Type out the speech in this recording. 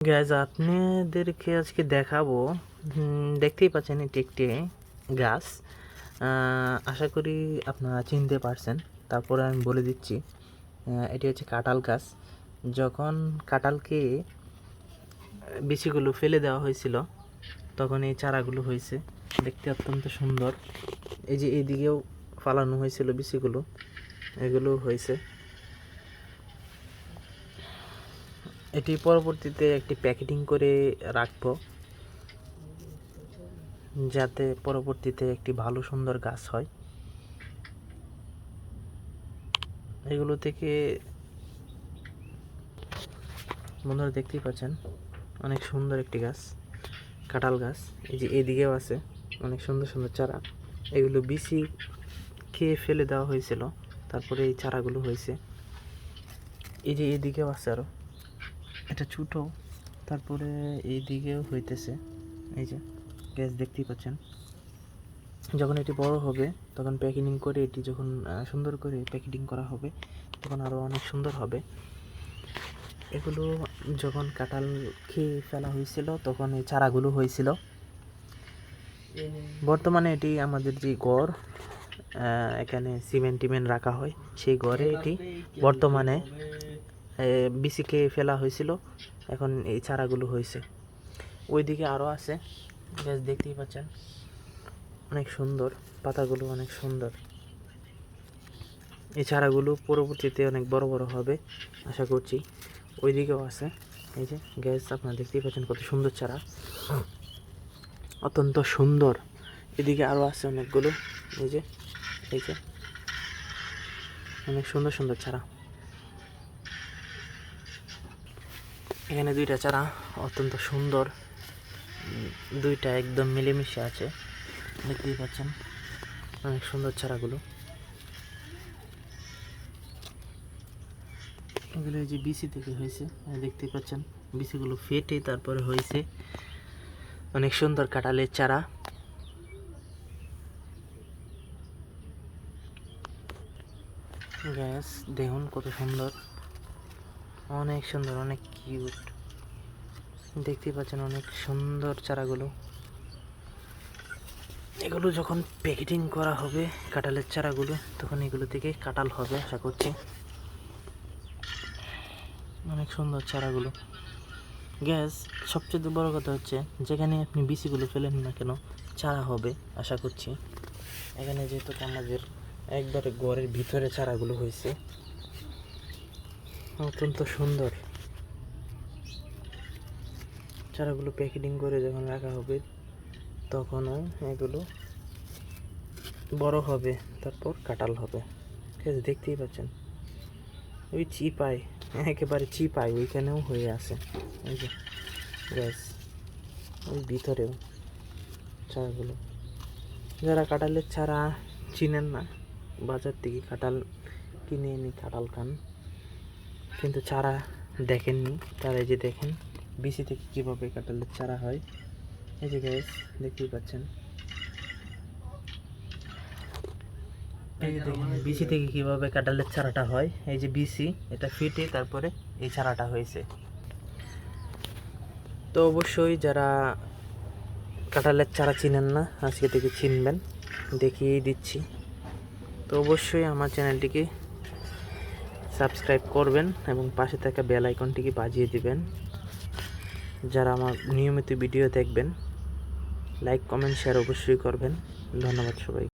Guys আপনাদেরকে আজকে দেখাবো। দেখতেই পাচ্ছেন এটি একটি গাছ। আশা করি আপনারা চিনতে পারছেন। তারপরে আমি বলে দিচ্ছি, এটি হচ্ছে কাঁঠাল গাছ। যখন কাঁঠালকে বিচিগুলো ফেলে দেওয়া হয়েছিল তখন এই চারাগুলো হয়েছে, দেখতে অত্যন্ত সুন্দর। এই যে এইদিকেও ফালানো হয়েছিল বিচিগুলো, এগুলো হয়েছে। এটি পরবর্তীতে একটি প্যাকেটিং করে রাখবো, যাতে পরবর্তীতে একটি ভালো সুন্দর গাছ হয়। এগুলো থেকে বন্ধুরা দেখতেই পাচ্ছেন অনেক সুন্দর একটি গাছ, কাঁঠাল গাছ। এই যে এদিকেও আছে অনেক সুন্দর সুন্দর চারা। এগুলো বিচি খেয়ে ফেলে দেওয়া হয়েছিল, তারপরে এই চারাগুলো হয়েছে। এই যে এদিকেও আছে আরও, এটা ছোটো। তারপরে এই দিকেও হইতেছে, এই যে গ্যাস দেখতেই পাচ্ছেন। যখন এটি বড় হবে তখন প্যাকেটিং করে, এটি যখন সুন্দর করে প্যাকেটিং করা হবে তখন আরও অনেক সুন্দর হবে। এগুলো যখন কাঁঠাল খেয়ে ফেলা হয়েছিল তখন এই চারাগুলো হয়েছিল। বর্তমানে এটি আমাদের যে ঘর, এখানে সিমেন্ট টিমেন্ট রাখা হয়, সেই ঘরে এটি বর্তমানে বিচি খেয়ে ফেলা হয়েছিল, এখন এই চারাগুলো হয়েছে। ওইদিকে আরও আছে, গাছ দেখতেই পাচ্ছেন অনেক সুন্দর, পাতাগুলো অনেক সুন্দর। এই চারাগুলো পরবর্তীতে অনেক বড় বড় হবে আশা করছি। ওইদিকেও আছে, এই যে গ্যাস আপনারা দেখতেই পাচ্ছেন কত সুন্দর চারা, অত্যন্ত সুন্দর। এদিকে আরও আছে অনেকগুলো, এই যে অনেক সুন্দর সুন্দর চারা। এখানে দুইটা চারা অত্যন্ত সুন্দর, দুইটা একদম মিলেমিশে আছে, দেখতেই পাচ্ছেন অনেক সুন্দর চারাগুলো। এগুলো এই যে বিচি থেকে হয়েছে, দেখতেই পাচ্ছেন বিচিগুলো ফেটে তারপরে হয়েছে অনেক সুন্দর কাঁঠালের চারা। গ্যাস দেখুন কত সুন্দর, অনেক সুন্দর, অনেক কিউট। দেখতেই পাচ্ছেন অনেক সুন্দর চারাগুলো। এগুলো যখন প্যাকেটিং করা হবে কাঁঠালের চারাগুলো, তখন এগুলো থেকে কাঁঠাল হবে আশা করছি। অনেক সুন্দর চারাগুলো। গ্যাস সবচেয়ে বড় কথা হচ্ছে, যেখানে আপনি বিচিগুলো ফেলেন না কেন চারা হবে আশা করছি। এখানে যেহেতু আমাদের একবারে ঘরের ভিতরে চারাগুলো হয়েছে, অত্যন্ত সুন্দর। চারাগুলো প্যাকেটিং করে যখন রাখা হবে তখনও এগুলো বড় হবে, তারপর কাঁঠাল হবে। দেখতেই পাচ্ছেন ওই চিপায়, একেবারে চিপায় ওইখানেও হয়ে আছে, এই যে গ্যাস ওই ভিতরেও চারাগুলো। যারা কাঁঠালের চারা চিনেন না, বাজার থেকে কাঁঠাল কিনে এনে কাঁঠাল খান, কিন্তু চারা দেখেননি, তারা এই যে দেখেন বিচি থেকে কীভাবে কাঁঠালের চারা হয়। এই যে গ্যাস দেখতেই পাচ্ছেন, এই যে দেখেন বিচি থেকে কীভাবে কাঁঠালের চারাটা হয়। এই যে বিচি, এটা ফেটে তারপরে এই চারাটা হয়েছে। তো অবশ্যই যারা কাঁঠালের চারা চিনেন না, আজকে থেকে চিনবেন, দেখিয়ে দিচ্ছি। তো অবশ্যই আমার চ্যানেলটিকে সাবস্ক্রাইব করবেন এবং পাশে থাকা বেল আইকনটিকে বাজিয়ে দিবেন। যারা আমার নিয়মিত ভিডিও দেখবেন, লাইক কমেন্ট শেয়ার অবশ্যই করবেন। ধন্যবাদ সবাই।